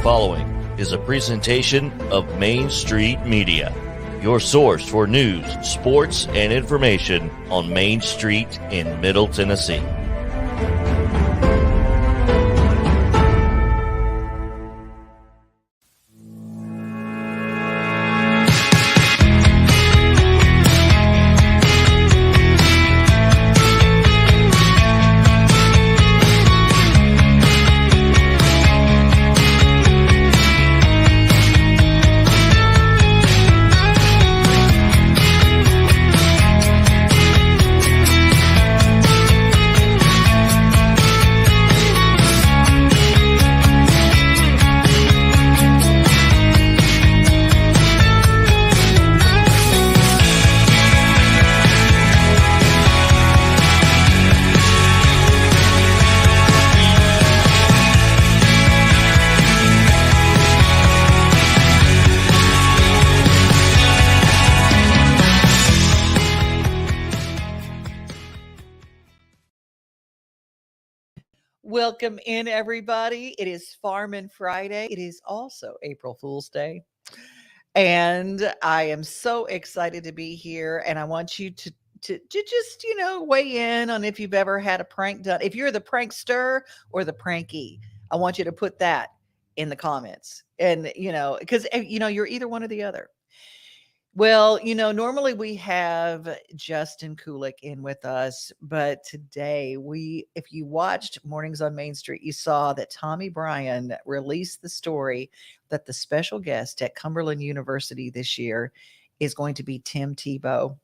following is a presentation of Main Street Media, your source for news, sports, and information on Main Street in Middle Tennessee. Welcome in, everybody. It is Farmin' Friday. It is also April Fool's Day. And I am so excited to be here. And I want you to just, weigh in on if you've ever had a prank done. If you're the prankster or the pranky, I want you to put that in the comments. And, because, you're either one or the other. Well, normally we have Justin Kulik in with us, but today if you watched Mornings on Main Street, you saw that Tommy Bryan released the story that the special guest at Cumberland University this year is going to be Tim Tebow.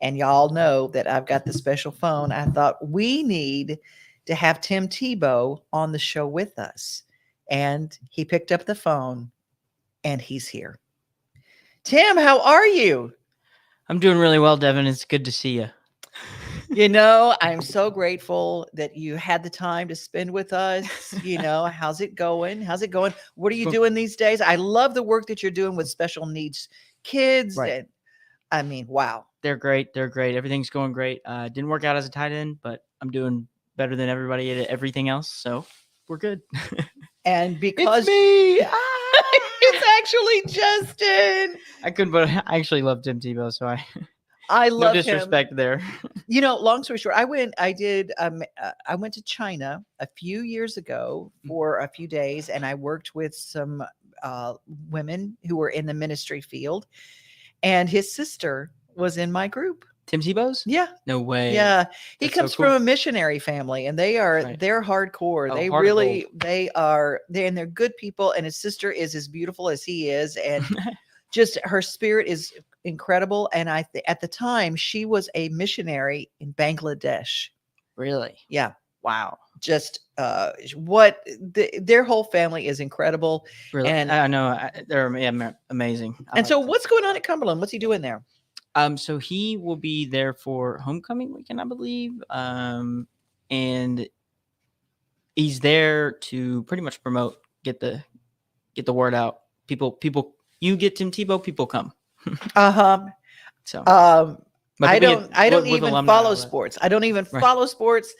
And y'all know that I've got the special phone. I thought we need to have Tim Tebow on the show with us. And he picked up the phone and he's here. Tim, how are you? I'm doing really well, Devin. It's good to see you. I'm so grateful that you had the time to spend with us. How's it going? What are you doing these days? I love the work that you're doing with special needs kids. Right. And wow. They're great. Everything's going great. Didn't work out as a tight end, but I'm doing better than everybody at everything else. So we're good. And because it's me. It's actually Justin. But I actually love Tim Tebow, so I love no disrespect him. there. Long story short, I went to China a few years ago for a few days, and I worked with some women who were in the ministry field, and his sister was in my group. Tim Tebow's? Yeah. No way. Yeah. He That's comes so cool. from a missionary family, and they're hardcore. They're good people. And his sister is as beautiful as he is. And just her spirit is incredible. And at the time she was a missionary in Bangladesh. Really? Yeah. Wow. Just their whole family is incredible. Really? And I know they're amazing. And so what's going on at Cumberland? What's he doing there? So he will be there for homecoming weekend, I believe. And he's there to pretty much promote, get the word out. People, you get Tim Tebow, people come. So, I don't even follow sports. I don't even follow sports.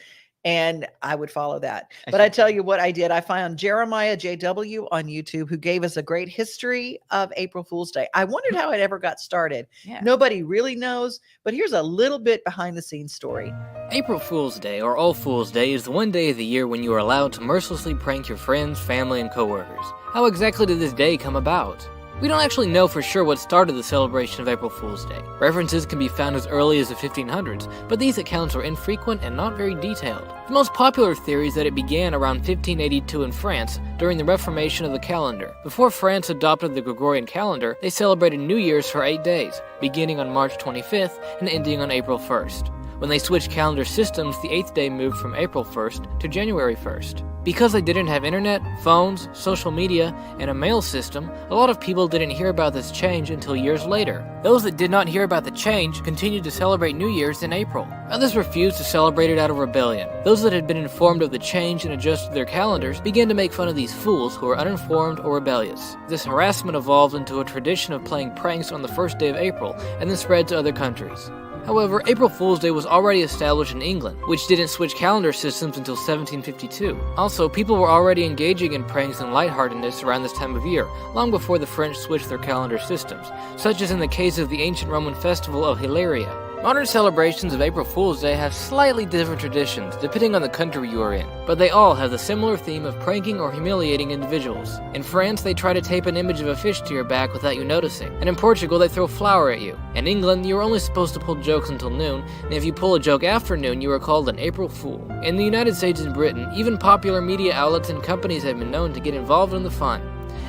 And I would follow that. But I tell you what I did. I found Jeremiah JW on YouTube, who gave us a great history of April Fool's Day. I wondered how it ever got started. Yeah. Nobody really knows, but here's a little bit behind the scenes story. April Fool's Day, or All Fool's Day, is the one day of the year when you are allowed to mercilessly prank your friends, family, and coworkers. How exactly did this day come about? We don't actually know for sure what started the celebration of April Fool's Day. References can be found as early as the 1500s, but these accounts are infrequent and not very detailed. The most popular theory is that it began around 1582 in France during the reformation of the calendar. Before France adopted the Gregorian calendar, they celebrated New Year's for 8 days, beginning on March 25th and ending on April 1st. When they switched calendar systems, the 8th day moved from April 1st to January 1st. Because they didn't have internet, phones, social media, and a mail system, a lot of people didn't hear about this change until years later. Those that did not hear about the change continued to celebrate New Year's in April. Others refused to celebrate it out of rebellion. Those that had been informed of the change and adjusted their calendars began to make fun of these fools who were uninformed or rebellious. This harassment evolved into a tradition of playing pranks on the first day of April and then spread to other countries. However, April Fool's Day was already established in England, which didn't switch calendar systems until 1752. Also, people were already engaging in pranks and lightheartedness around this time of year, long before the French switched their calendar systems, such as in the case of the ancient Roman festival of Hilaria. Modern celebrations of April Fool's Day have slightly different traditions depending on the country you are in, but they all have the similar theme of pranking or humiliating individuals. In France, they try to tape an image of a fish to your back without you noticing, and in Portugal, they throw flour at you. In England, you are only supposed to pull jokes until noon, and if you pull a joke after noon, you are called an April Fool. In the United States and Britain, even popular media outlets and companies have been known to get involved in the fun.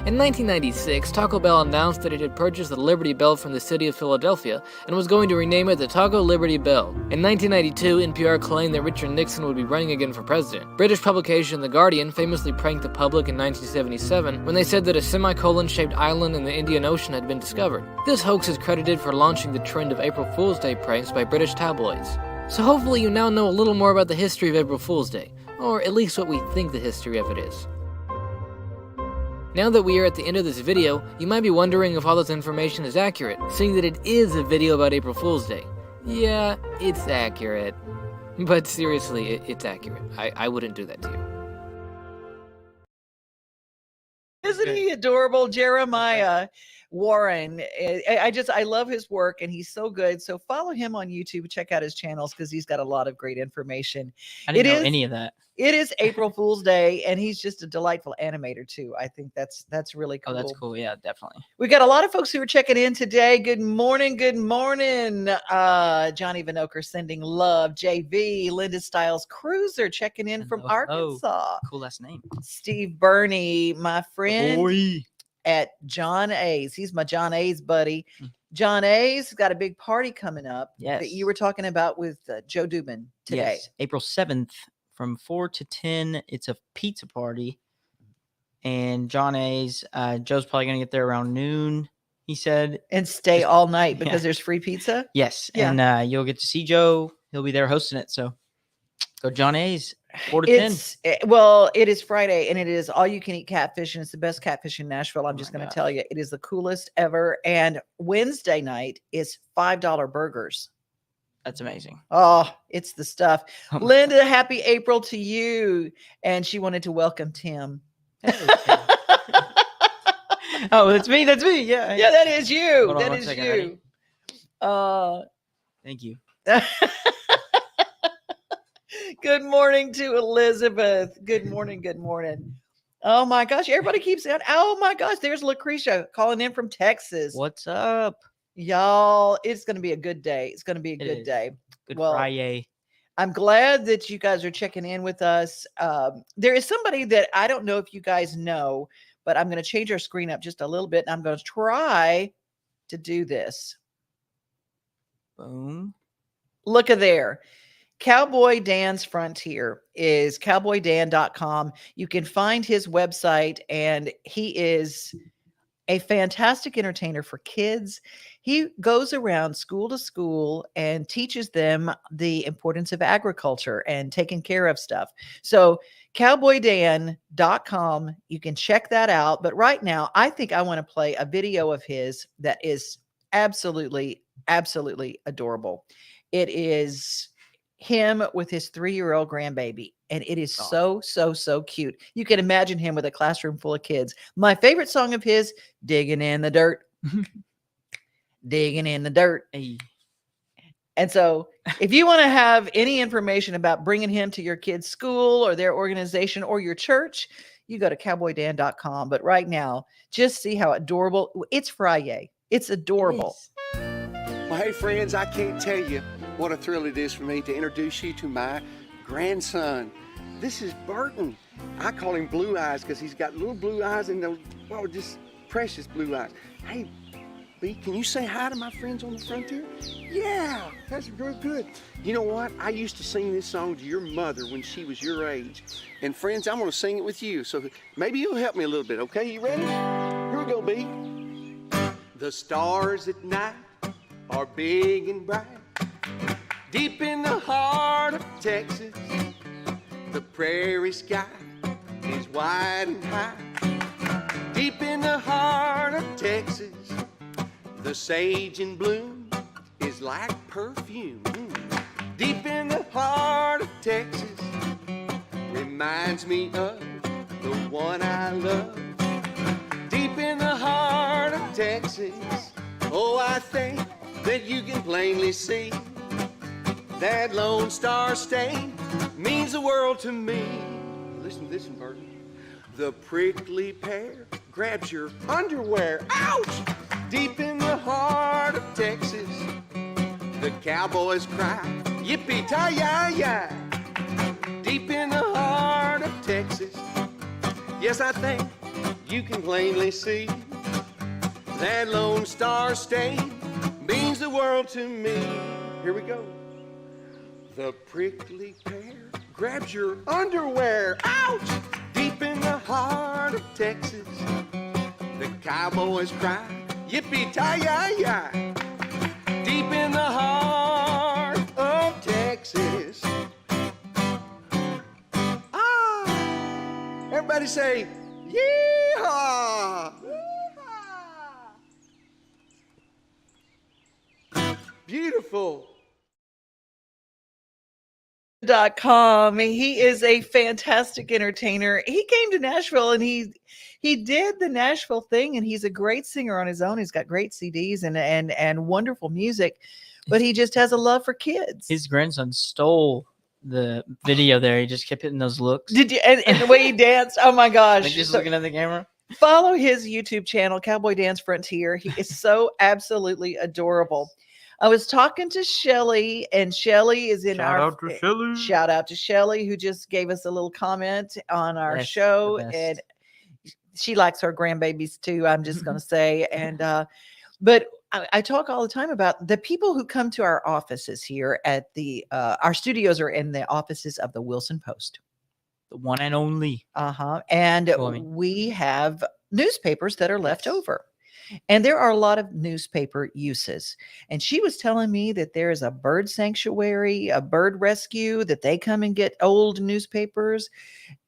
In 1996, Taco Bell announced that it had purchased the Liberty Bell from the city of Philadelphia and was going to rename it the Taco Liberty Bell. In 1992, NPR claimed that Richard Nixon would be running again for president. British publication The Guardian famously pranked the public in 1977 when they said that a semicolon-shaped island in the Indian Ocean had been discovered. This hoax is credited for launching the trend of April Fool's Day pranks by British tabloids. So hopefully you now know a little more about the history of April Fool's Day, or at least what we think the history of it is. Now that we are at the end of this video, you might be wondering if all this information is accurate, seeing that it is a video about April Fool's Day. Yeah, it's accurate. But seriously, it's accurate. I wouldn't do that to you. Isn't he adorable? Jeremiah Warren. I love his work and he's so good. So follow him on YouTube. Check out his channels because he's got a lot of great information. I didn't know any of that. It is April Fool's Day and he's just a delightful animator too. I think that's really cool. Oh, that's cool. Yeah, definitely. We got a lot of folks who are checking in today. Good morning. Good morning. Johnny Vinoker sending love. JV, Linda Stiles Cruiser checking in from Arkansas. Cool last name. Steve Burney, my friend at John A's. He's my John A's buddy. John A's got a big party coming up that you were talking about with Joe Dubin today. Yes, April 7th from 4 to 10. It's a pizza party. And John A's, Joe's probably going to get there around noon, he said. And stay all night because there's free pizza? Yes. Yeah. And you'll get to see Joe. He'll be there hosting it. So go John A's. 4 to 10. Well, it is Friday and it is all you can eat catfish and it's the best catfish in Nashville. I'm just going to tell you, it is the coolest ever. And Wednesday night is $5 burgers. That's amazing. Oh, it's the stuff. Linda, happy April to you. And she wanted to welcome Tim. Oh, that's me. That's me. Yeah. Yeah, that is you. Hold on that is second, you. Thank you. Good morning to Elizabeth. Good morning. Good morning. Oh my gosh. Everybody keeps saying, oh my gosh, there's Lucretia calling in from Texas. What's up? Y'all, it's going to be a good day. It's going to be a good day. Good Friday. I'm glad that you guys are checking in with us. There is somebody that I don't know if you guys know, but I'm going to change our screen up just a little bit. And I'm going to try to do this. Boom. Look at there. Cowboy Dan's Frontier is cowboydan.com. You can find his website, and he is a fantastic entertainer for kids. He goes around school to school and teaches them the importance of agriculture and taking care of stuff. So cowboydan.com, you can check that out. But right now, I think I want to play a video of his that is absolutely, absolutely adorable. It is him with his 3-year-old grandbaby. And it is so cute. You can imagine him with a classroom full of kids. My favorite song of his, Diggin' in the Dirt. Digging in the dirt. Hey. And so if you want to have any information about bringing him to your kid's school or their organization or your church, you go to cowboydan.com. But right now, just see how adorable. It's Friday. It's adorable. Well, hey, friends, I can't tell you what a thrill it is for me to introduce you to my grandson. This is Burton. I call him Blue Eyes because he's got little blue eyes and those, just precious blue eyes. Hey, B, can you say hi to my friends on the frontier? Yeah, that's real good. You know what? I used to sing this song to your mother when she was your age. And friends, I'm going to sing it with you. So maybe you'll help me a little bit, okay? You ready? Here we go, B. The stars at night are big and bright. Deep in the heart of Texas, the prairie sky is wide and high. Deep in the heart of Texas, the sage in bloom is like perfume. Deep in the heart of Texas, reminds me of the one I love. Deep in the heart of Texas, oh, I think that you can plainly see that Lone Star State means the world to me. Listen to this one, Burton. The prickly pear grabs your underwear. Ouch! Deep in the heart of Texas, the cowboys cry, yippee-ki-yay-yay. Deep in the heart of Texas, yes, I think you can plainly see that Lone Star State means the world to me. Here we go. The prickly pear grabs your underwear. Ouch! Deep in the heart of Texas, the cowboys cry, yippee-ki-yay-yay. Deep in the heart of Texas. Ah! Everybody say, yeehaw! Yeehaw! Beautiful. .com. He is a fantastic entertainer. He came to Nashville and he did the Nashville thing, and he's a great singer on his own. He's got great CDs and wonderful music, but he just has a love for kids. His grandson stole the video there. He just kept hitting those looks. Did you? And the way he danced, oh my gosh! Like just So looking at the camera. follow his YouTube channel, Cowboy Dan's Frontier. He is so absolutely adorable. I was talking to Shelly, and Shelly is in Shout out to Shelly. Shout out to Shelly, who just gave us a little comment on our Yes, show, the best. and she likes her grandbabies too. I'm just going to say, and but I talk all the time about the people who come to our offices here at the our studios are in the offices of the Wilson Post. The one and only. And Go on me. we have newspapers that are left over. And there are a lot of newspaper uses. And she was telling me that there is a bird sanctuary, a bird rescue, that they come and get old newspapers.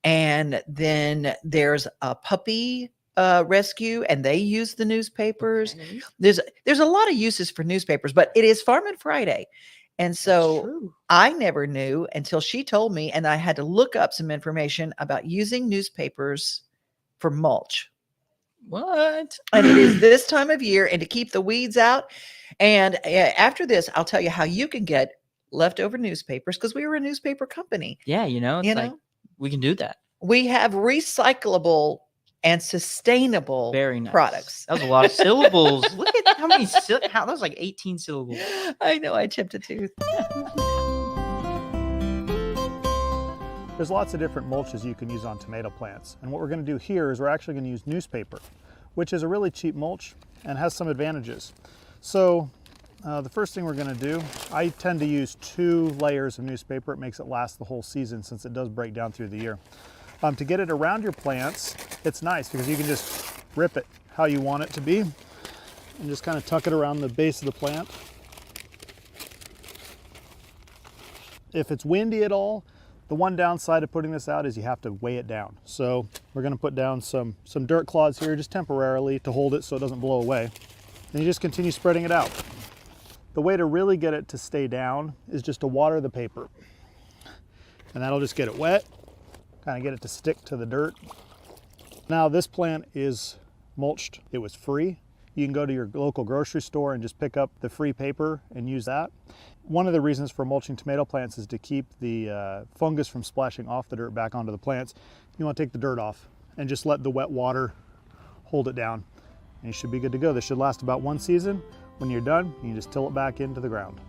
And then there's a puppy rescue, and they use the newspapers. There's a lot of uses for newspapers, but it is Farming Friday. And so I never knew until she told me, and I had to look up some information about using newspapers for mulch. What? And it is this time of year, and to keep the weeds out. And after this, I'll tell you how you can get leftover newspapers, because we were a newspaper company. Yeah, it's like we can do that. We have recyclable and sustainable Very nice. products. That was a lot of syllables. Look at how many that was like 18 syllables. I know, I chipped a tooth. There's lots of different mulches you can use on tomato plants. And what we're going to do here is we're actually going to use newspaper, which is a really cheap mulch and has some advantages. So the first thing we're going to do, I tend to use 2 layers of newspaper. It makes it last the whole season since it does break down through the year. To get it around your plants, it's nice because you can just rip it how you want it to be and just kind of tuck it around the base of the plant. If it's windy at all, the one downside of putting this out is you have to weigh it down. So we're going to put down some dirt clods here just temporarily to hold it so it doesn't blow away. And you just continue spreading it out. The way to really get it to stay down is just to water the paper. And that'll just get it wet, kind of get it to stick to the dirt. Now this plant is mulched. It was free. You can go to your local grocery store and just pick up the free paper and use that. One of the reasons for mulching tomato plants is to keep the fungus from splashing off the dirt back onto the plants. You want to take the dirt off and just let the wet water hold it down. And you should be good to go. This should last about 1 season. When you're done, you can just till it back into the ground.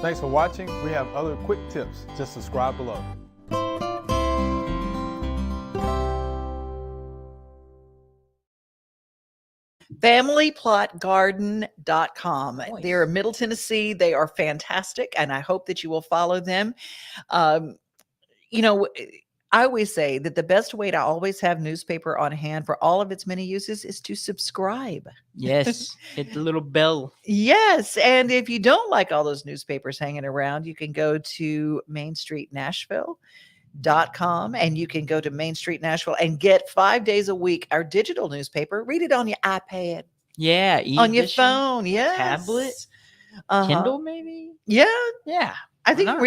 Thanks for watching. We have other quick tips. Just subscribe below. FamilyPlotGarden.com. Nice. They're in Middle Tennessee. They are fantastic, and I hope that you will follow them. I always say that the best way to always have newspaper on hand for all of its many uses is to subscribe. Yes. Hit the little bell. Yes. And if you don't like all those newspapers hanging around, you can go to Main Street, Nashville, and you can go to Main Street Nashville and get 5 days a week our digital newspaper. Read it on your iPad, Yeah, on your e-edition, phone, yes. tablet, Uh-huh. Kindle, maybe. Yeah, Yeah, I why think not?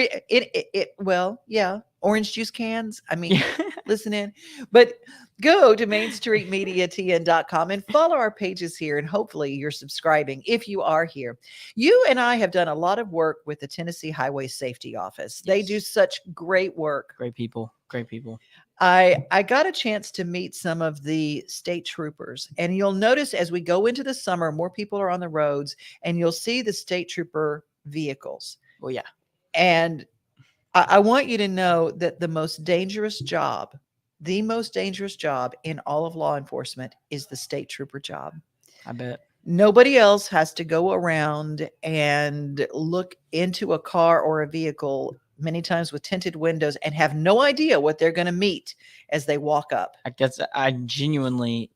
well, yeah, orange juice cans. I mean, listen in. But go to mainstreetmediatn.com and follow our pages here, and hopefully you're subscribing if you are here. You and I have done a lot of work with the Tennessee Highway Safety Office. They do such great work. Great people. Great people. I got a chance to meet some of the state troopers, and you'll notice as we go into the summer, more people are on the roads, and you'll see the state trooper vehicles. Well, yeah. And I want you to know that the most dangerous job in all of law enforcement is the state trooper job. I bet. Nobody else has to go around and look into a car or a vehicle, many times with tinted windows, and have no idea what they're going to meet as they walk up. I guess I genuinely,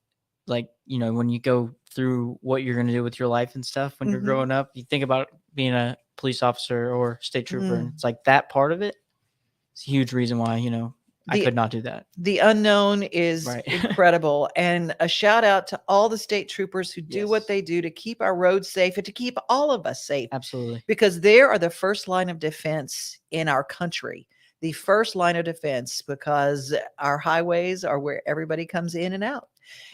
like, you know, when you go through what you're going to do with your life and stuff when you're Mhm. growing up, you think about being a police officer or state trooper, Mm. and it's like that part of it. It's a huge reason why, you know, I could not do that. The unknown is Right. incredible. And a shout out to all the state troopers who do what Yes. they do to keep our roads safe and to keep all of us safe. Absolutely. Because they are the first line of defense in our country. The first line of defense, because our highways are where everybody comes in and out.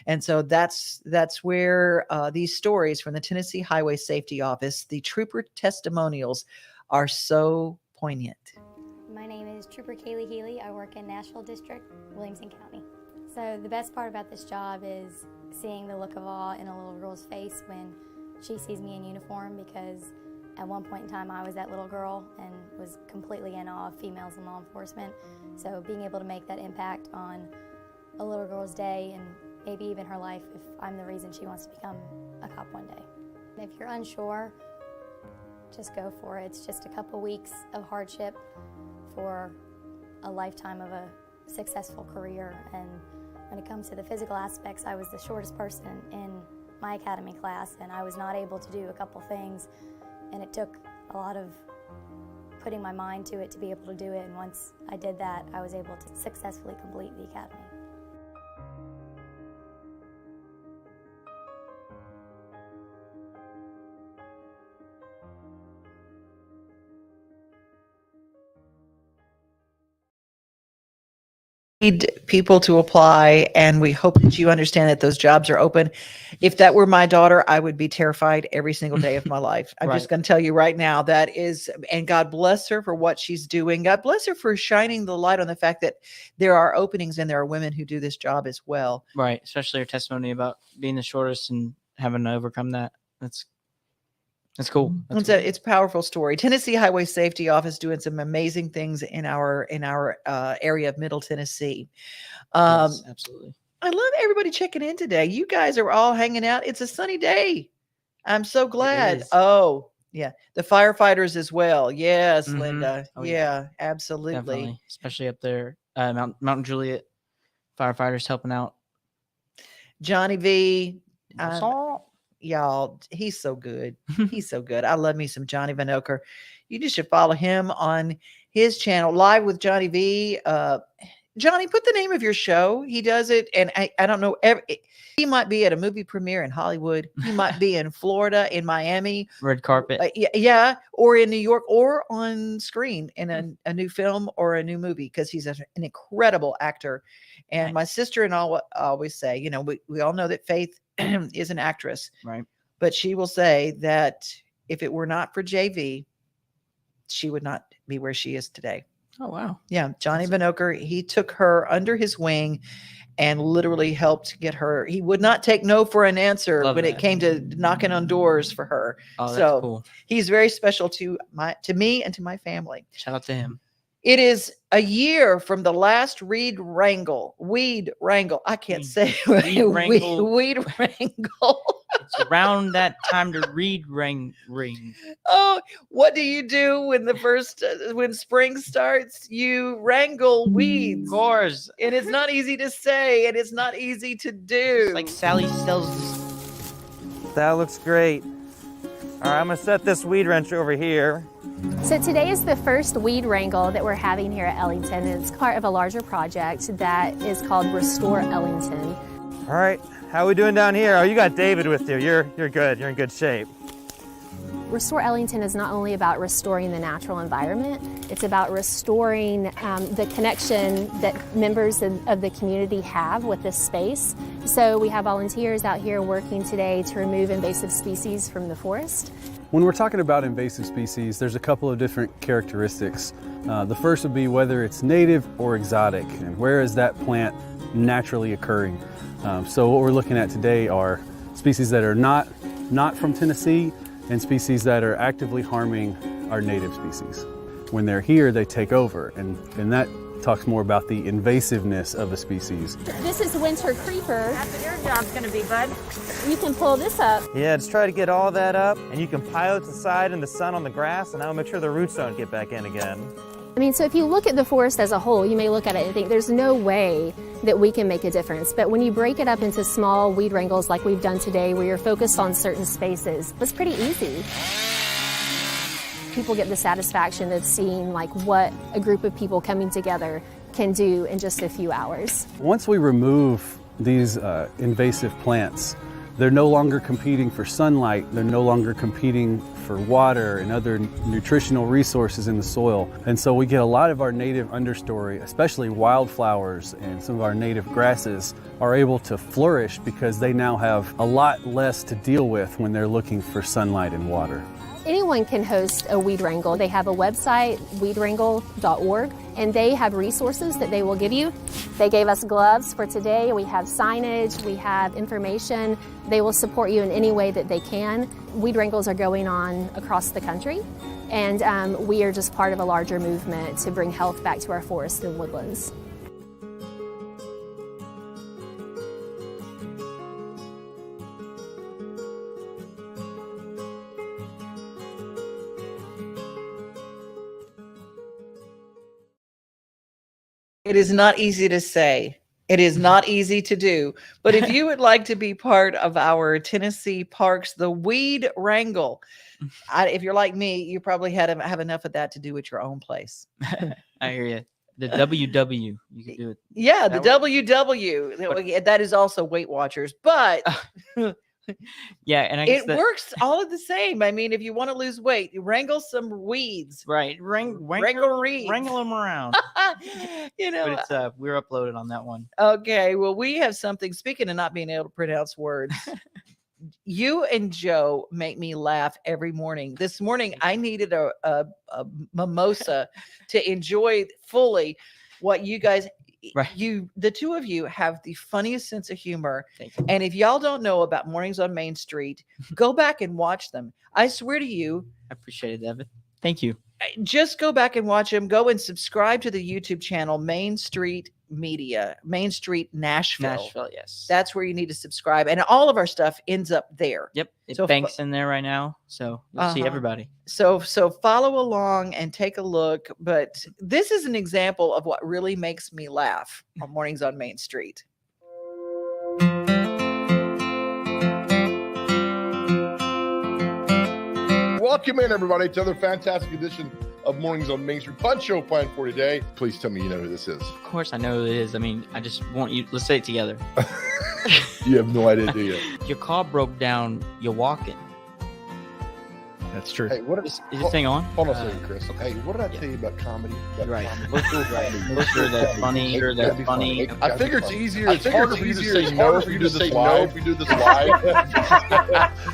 And so that's where these stories from the Tennessee Highway Safety Office, the trooper testimonials, are so poignant. My name is Trooper Kaylee Healy. I work in Nashville District, Williamson County. So the best part about this job is seeing the look of awe in a little girl's face when she sees me in uniform, because at one point in time I was that little girl and was completely in awe of females in law enforcement. So being able to make that impact on a little girl's day and maybe even her life if I'm the reason she wants to become a cop one day. If you're unsure, just go for it. It's just a couple weeks of hardship for a lifetime of a successful career. And when it comes to the physical aspects, I was the shortest person in my academy class, and I was not able to do a couple things, and it took a lot of putting my mind to it to be able to do it. And once I did that, I was able to successfully complete the academy. Need people to apply, and we hope that you understand that those jobs are open. If that were my daughter, I would be terrified every single day of my life. I'm just Right. going to tell you right now, that is, and God bless her for what she's doing. God bless her for shining the light on the fact that there are openings and there are women who do this job as well. Right. Especially your testimony about being the shortest and having to overcome that. That's cool. That's cool. It's a powerful story. Tennessee Highway Safety Office doing some amazing things in our area of Middle Tennessee. Yes, absolutely. I love everybody checking in today. You guys are all hanging out. It's a sunny day. I'm so glad. is. Oh, yeah. The firefighters as well. Yes, Mhm. Linda. Oh, yeah, yeah. absolutely. Definitely. Especially up there, Mount Juliet, firefighters helping out. Johnny V. Assault. Y'all, he's so good. He's so good. I love me some Johnny Vanoker. You just should follow him on his channel, Live with Johnny V. Johnny, put the name of your show. He does it, and I don't know. He might be at a movie premiere in Hollywood. He might be in Florida, in Miami, Red carpet. yeah, or in New York, or on screen in a new film or a new movie, because he's an incredible actor. And my sister and I always say, you know, we all know that Faith is an actress, Right. but she will say that if it were not for JV, she would not be where she is today. Oh, wow. Yeah, Johnny Vanoker, he took her under his wing and literally helped get her. He would not take no for an answer Love when it that. came to knocking on doors for her. Oh, that's So cool. he's very special to me and to my family. Shout out to him. It is a year from the last weed wrangle. I can't say Weed wrangle. weed wrangle. It's around that time to read ring. Oh, what do you do when when spring starts? You wrangle weeds. Of course. And it's not easy to say, and it's not easy to do. It's like Sally sells. That looks great. All right, I'm gonna set this weed wrench over here. So today is the first weed wrangle that we're having here at Ellington. It's part of a larger project that is called Restore Ellington. All right, how are we doing down here? Oh, you got David with you. You're good. You're in good shape. Restore Ellington is not only about restoring the natural environment, it's about restoring the connection that members of the community have with this space. So we have volunteers out here working today to remove invasive species from the forest. When we're talking about invasive species, there's a couple of different characteristics. The first would be whether it's native or exotic, and where is that plant naturally occurring. So what we're looking at today are species that are not from Tennessee and species that are actively harming our native species. When they're here, they take over, and that talks more about the invasiveness of a species. This is winter creeper. That's what your job's gonna be, bud. You can pull this up. Yeah, just try to get all that up, and you can pile it to the side in the sun on the grass, and that'll make sure the roots don't get back in again. I mean, so if you look at the forest as a whole, you may look at it and think there's no way that we can make a difference. But when you break it up into small weed wrangles like we've done today, where you're focused on certain spaces, it's pretty easy. People get the satisfaction of seeing like what a group of people coming together can do in just a few hours. Once we remove these invasive plants, they're no longer competing for sunlight, they're no longer competing for water and other nutritional resources in the soil. And so we get a lot of our native understory, especially wildflowers and some of our native grasses, are able to flourish because they now have a lot less to deal with when they're looking for sunlight and water. Anyone can host a weed wrangle. They have a website, weedwrangle.org, and they have resources that they will give you. They gave us gloves for today. We have signage, we have information. They will support you in any way that they can. Weed wrangles are going on across the country, and we are just part of a larger movement to bring health back to our forests and woodlands. It is not easy to say. It is not easy to do. But if you would like to be part of our Tennessee Parks, the Weed Wrangle, if you're like me, you probably have enough of that to do at your own place. I hear you. The WW, you can do it. Yeah, the WW. That is also Weight Watchers, but yeah, and I guess it works all of the same. I mean, if you want to lose weight, you wrangle some weeds. Right. Wrangle weeds. Wrangle them around. You know, but it's we're uploaded on that one. Okay, well, we have something. Speaking of not being able to pronounce words, you and Joe make me laugh every morning. This morning, I needed a mimosa to enjoy fully what you guys. Right. The two of you have the funniest sense of humor. And if y'all don't know about Mornings on Main Street, go back and watch them. I swear to you. I appreciate it, Evan. Thank you. Just go back and watch them. Go and subscribe to the YouTube channel, Main Street Media, Main Street Nashville. Nashville, yes. That's where you need to subscribe. And all of our stuff ends up there. Yep. It's Banks in there right now. So you'll see everybody. So follow along and take a look. But this is an example of what really makes me laugh on Mornings on Main Street. Welcome in, everybody, to another fantastic edition of Mornings on Main Street. Fun show planned for today. Please tell me you know who this is. Of course I know who it is. I mean, I just want you, let's say it together. You have no idea, do you? Your car broke down, you're walking. That's true. Hey, is this thing on? Hold on a second, Chris. Okay, what did I tell you about comedy? Right. Look sure that's funny. That's funny. I figure it's easier. It's harder for you to say no if you do this live. If you do this live.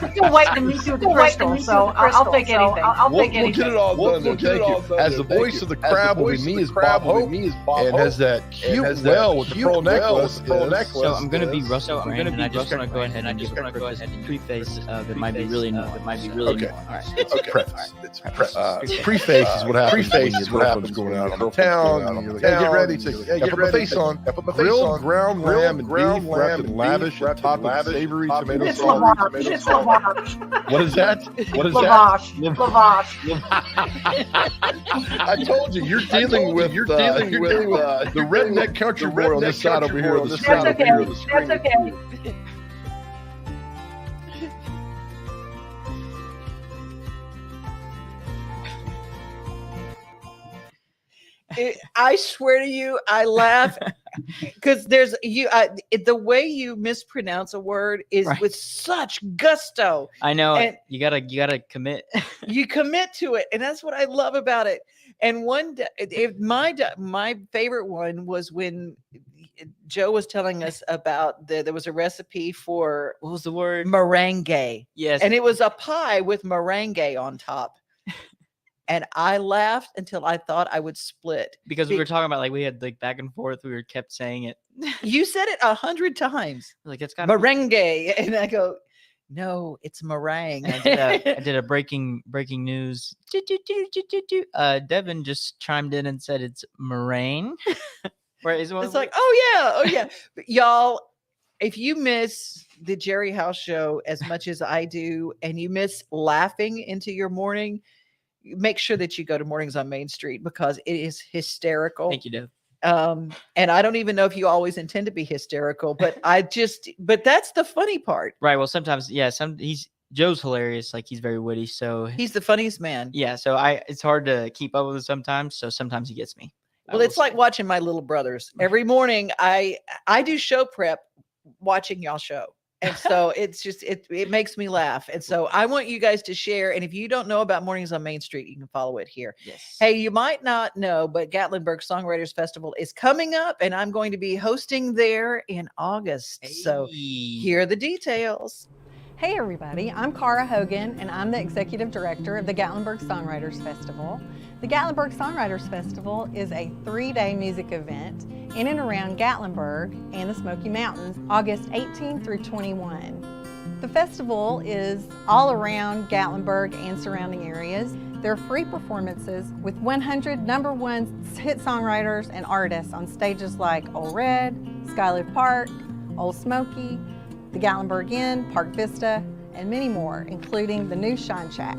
I'm still waiting to meet you with the crystal, so I'll take anything. I'll take anything. We'll get it all done. Thank you. As the voice of the crab will be me is Bob Hope, and has that cute well with the pearl necklace. So I'm going to be Russell Brand, and I just want to go ahead and just preface that might be really annoying. It might be really annoying. All right. It's preface. It's preface is what happens. Preface is what happens going out on town. You're like, hey, get ready. Put my face on. Grilled ground lamb and beef wrapped in lavish and topped with savory tomato sauce. What is that? What is that? Lavash. I told you, you're dealing with the redneck country boy on this side over here. That's okay. I swear to you, I laugh because there's the way you mispronounce a word is Right. with such gusto. I know. And You gotta commit. you commit to it, and that's what I love about it. And one day, my favorite one was when Joe was telling us about there was a recipe for, what was the word? Meringue. Yes. And it was a pie with meringue on top. And I laughed until I thought I would split. Because we were talking about, like, we had like back and forth. We were kept saying it. You said it 100 times. Like, it's got meringue. And I go, no, it's meringue. I did a breaking news. Devin just chimed in and said it's meringue. Right? It's like, oh yeah. But y'all, if you miss the Jerry House show as much as I do, and you miss laughing into your morning, make sure that you go to Mornings on Main Street because it is hysterical. Thank you, Dev. And I don't even know if you always intend to be hysterical, but but that's the funny part. Right. Well, sometimes, yeah, Joe's hilarious. Like, he's very witty. So he's the funniest man. Yeah. So it's hard to keep up with it sometimes. So sometimes he gets me. Well, it's like watching my little brothers. Every morning I do show prep watching y'all show. And so it's just, it makes me laugh. And so I want you guys to share. And if you don't know about Mornings on Main Street, you can follow it here. Yes. Hey, you might not know, but Gatlinburg Songwriters Festival is coming up, and I'm going to be hosting there in August. So here are the details. Hey everybody, I'm Cara Hogan, and I'm the Executive Director of the Gatlinburg Songwriters Festival. The Gatlinburg Songwriters Festival is a 3-day music event in and around Gatlinburg and the Smoky Mountains, August 18 through 21. The festival is all around Gatlinburg and surrounding areas. There are free performances with 100 #1 hit songwriters and artists on stages like Old Red, Skylift Park, Old Smoky, the Gatlinburg Inn, Park Vista, and many more, including the new Shine Shack.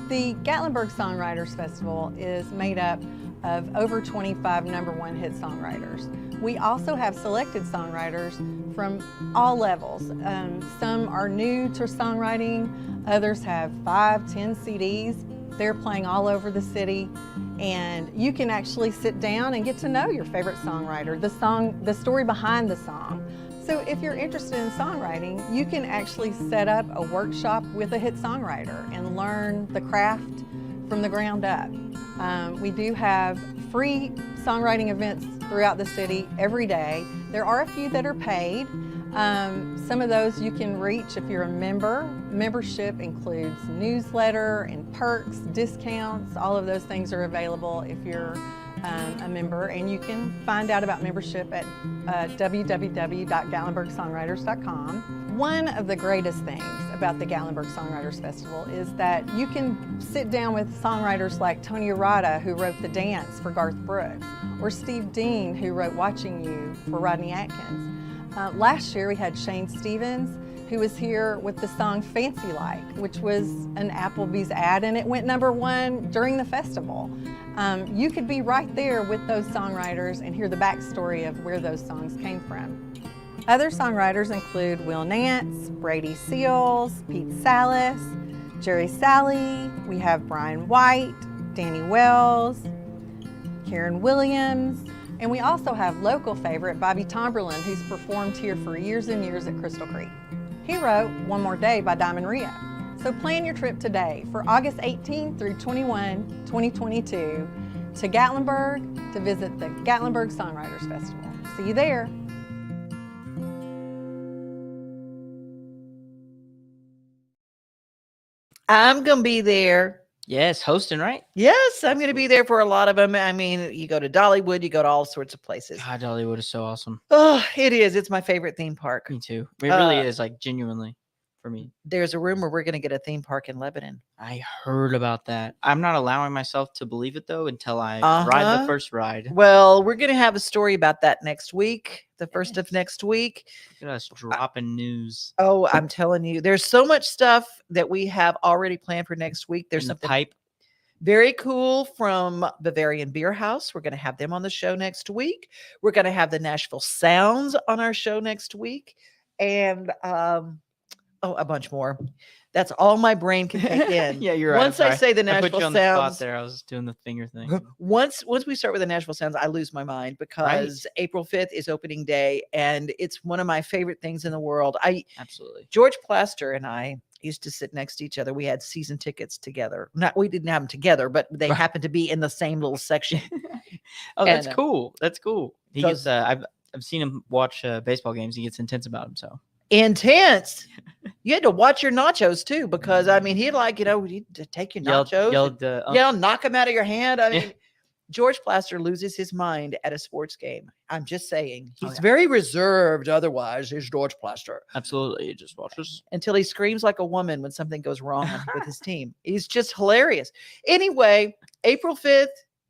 The Gatlinburg Songwriters Festival is made up of over 25 #1 hit songwriters. We also have selected songwriters from all levels. Some are new to songwriting, others have 5-10 CDs. They're playing all over the city, and you can actually sit down and get to know your favorite songwriter, the story behind the song. So if you're interested in songwriting, you can actually set up a workshop with a hit songwriter and learn the craft from the ground up. We do have free songwriting events throughout the city every day. There are a few that are paid. Some of those you can reach if you're a member. Membership includes newsletter and perks, discounts. All of those things are available if you're a member, and you can find out about membership at www.gatlinburgsongwriters.com. One of the greatest things about the Gatlinburg Songwriters Festival is that you can sit down with songwriters like Tony Arata, who wrote The Dance for Garth Brooks, or Steve Dean, who wrote Watching You for Rodney Atkins. Last year we had Shane Stevens, who was here with the song Fancy Like, which was an Applebee's ad, and it went #1 during the festival. You could be right there with those songwriters and hear the backstory of where those songs came from. Other songwriters include Will Nance, Brady Seals, Pete Salas, Jerry Sally. We have Brian White, Danny Wells, Karen Williams, and we also have local favorite Bobby Tomberlin, who's performed here for years and years at Crystal Creek. He wrote One More Day by Diamond Rio. So plan your trip today for August 18 through 21, 2022 to Gatlinburg to visit the Gatlinburg Songwriters Festival. See you there. I'm going to be there. Yes, hosting, right? Yes, I'm going to be there for a lot of them. I mean, you go to Dollywood, you go to all sorts of places. God, Dollywood is so awesome. Oh, it is. It's my favorite theme park. Me too. It really is, like, genuinely, for me. There's a rumor we're going to get a theme park in Lebanon. I heard about that. I'm not allowing myself to believe it, though, until I ride the first ride. Well, we're going to have a story about that next week, the first of next week. Look at us dropping news. Oh, I'm telling you, there's so much stuff that we have already planned for next week. There's something pipe. Very cool from Bavarian Beer House. We're going to have them on the show next week. We're going to have the Nashville Sounds on our show next week. And Oh, a bunch more. That's all my brain can take in. Yeah, you're right. Once I say the I put Nashville you on the spot sounds, there. I was doing the finger thing. once we start with the Nashville sounds, I lose my mind because April 5th is opening day, and it's one of my favorite things in the world. Absolutely. George Plaster and I used to sit next to each other. We had season tickets together. We didn't have them together, but they happened to be in the same little section. Oh, that's And, cool. That's cool. He goes- gets. I've seen him watch baseball games. He gets intense about them. So Intense. You had to watch your nachos too, because I mean, he'd like, he'd take your nachos, knock them out of your hand. I mean, George Plaster loses his mind at a sports game. I'm just saying. He's very reserved. Otherwise, he's George Plaster. Absolutely. He just watches. Until he screams like a woman when something goes wrong with his team. He's just hilarious. Anyway, April 5th,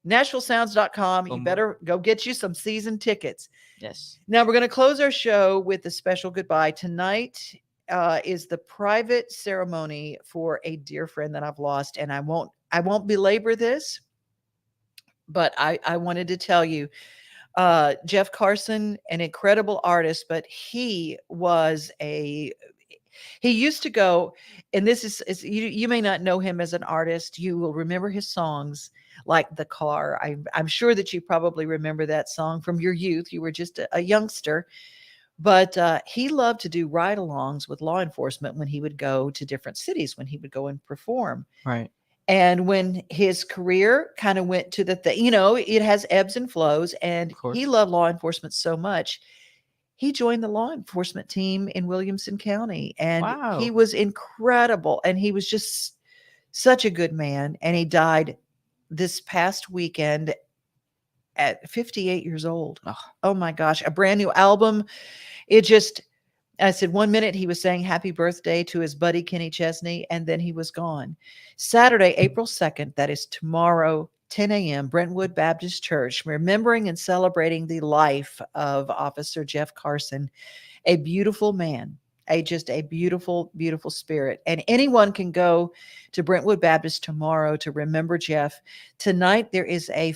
NashvilleSounds.com. You better go get you some season tickets. Yes. Now we're going to close our show with a special goodbye. Tonight is the private ceremony for a dear friend that I've lost, and I won't belabor this, but I wanted to tell you, Jeff Carson, an incredible artist, but he used to go, and this is you may not know him as an artist. You will remember his songs like The Car. I'm sure that you probably remember that song from your youth. You were just a youngster, but he loved to do ride-alongs with law enforcement when he would go to different cities, when he would go and perform. Right. And when his career kind of went to the thing, it has ebbs and flows, and he loved law enforcement so much. He joined the law enforcement team in Williamson County, and he was incredible. And he was just such a good man. And he died this past weekend at 58 years old. Oh my gosh. A brand new album. I said 1 minute he was saying happy birthday to his buddy Kenny Chesney, and then he was gone. Saturday, April 2nd, that is tomorrow, 10 a.m., Brentwood Baptist Church, remembering and celebrating the life of Officer Jeff Carson, a beautiful man, just a beautiful, beautiful spirit. And anyone can go to Brentwood Baptist tomorrow to remember Jeff. Tonight, there is a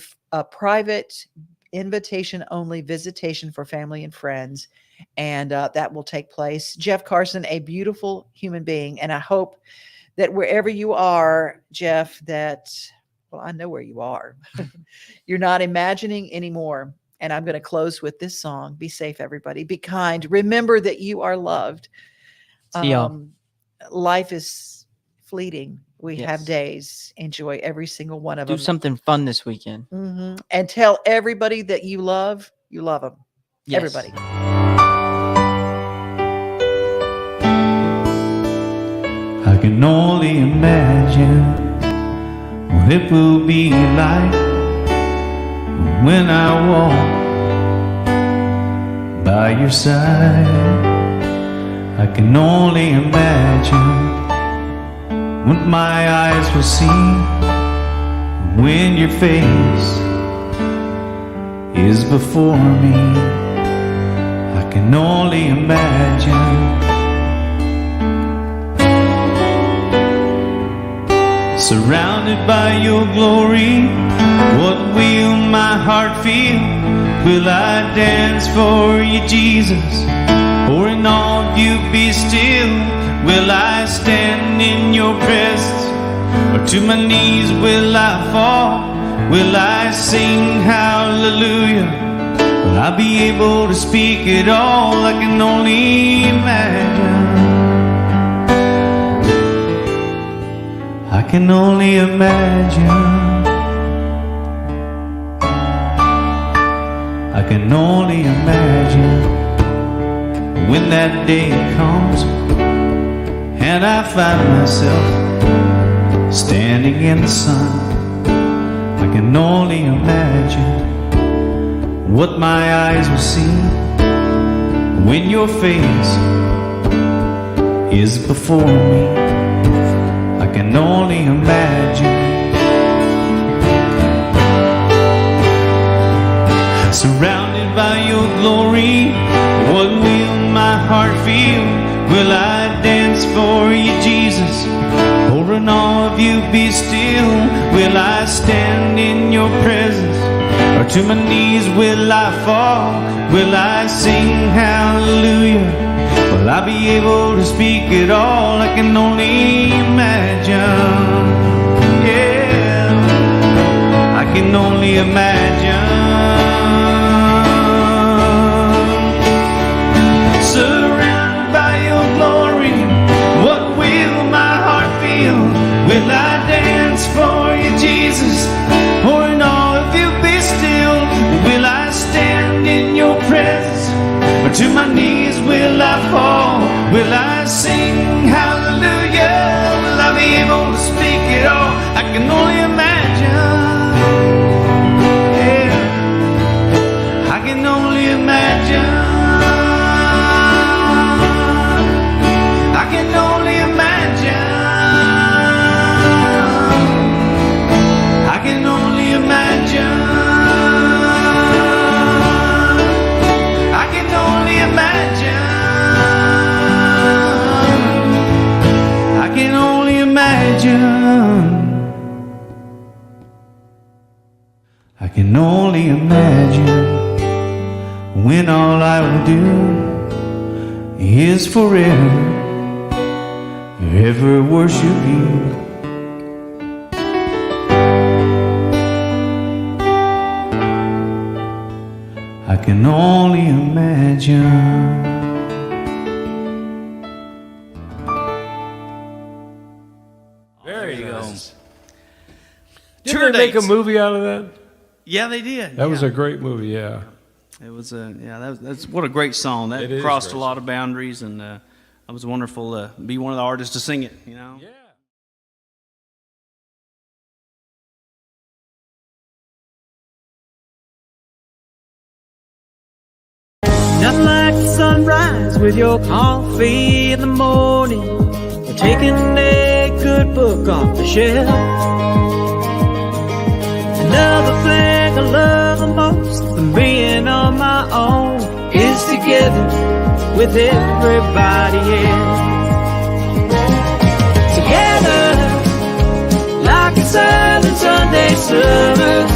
private invitation-only visitation for family and friends, and that will take place. Jeff Carson, a beautiful human being, and I hope that wherever you are, Jeff, well, I know where you are. You're not imagining anymore. And I'm going to close with this song. Be safe, everybody. Be kind. Remember that you are loved. Life is fleeting. We have days. Enjoy every single one of them. Do something fun this weekend. Mm-hmm. And tell everybody that you love them. Yes. Everybody. I can only imagine what it will be like when I walk by your side. I can only imagine what my eyes will see when your face is before me. I can only imagine. Surrounded by your glory, what will my heart feel? Will I dance for you, Jesus? Or in all of you be still? Will I stand in your presence? Or to my knees will I fall? Will I sing hallelujah? Will I be able to speak it all? I can only imagine. I can only imagine. I can only imagine when that day comes and I find myself standing in the sun. I can only imagine what my eyes will see when your face is before me. I can only imagine. Surrounded by your glory, what will my heart feel? Will I dance for you, Jesus? Or in all of you be still? Will I stand in your presence? Or to my knees will I fall? Will I sing hallelujah? Will Will I be able to speak at all? I can only imagine. Yeah, I can only imagine. Surrounded by your glory, what will my heart feel? Will I dance for you, Jesus? Or in all of you be still? Will I stand in your presence? Or to my knees will I fall? Will I sing hallelujah? Will I be able to speak at all? I can only imagine. Yeah, I can only imagine. I can only imagine. I can only imagine. I can only imagine. I can only imagine. I can only imagine when all I will do is forever, ever worship you. I can only imagine. There you go. Didn't they make a movie out of that? Yeah, they did. That was a great movie, yeah. It was that's what a great song. That crossed a lot of boundaries, and it was wonderful to be one of the artists to sing it. You know. Yeah. Nothing like the sunrise with your coffee in the morning, or taking a good book off the shelf. Another thing I love the most than being on my own is together with everybody else. Together like a Southern Sunday summer,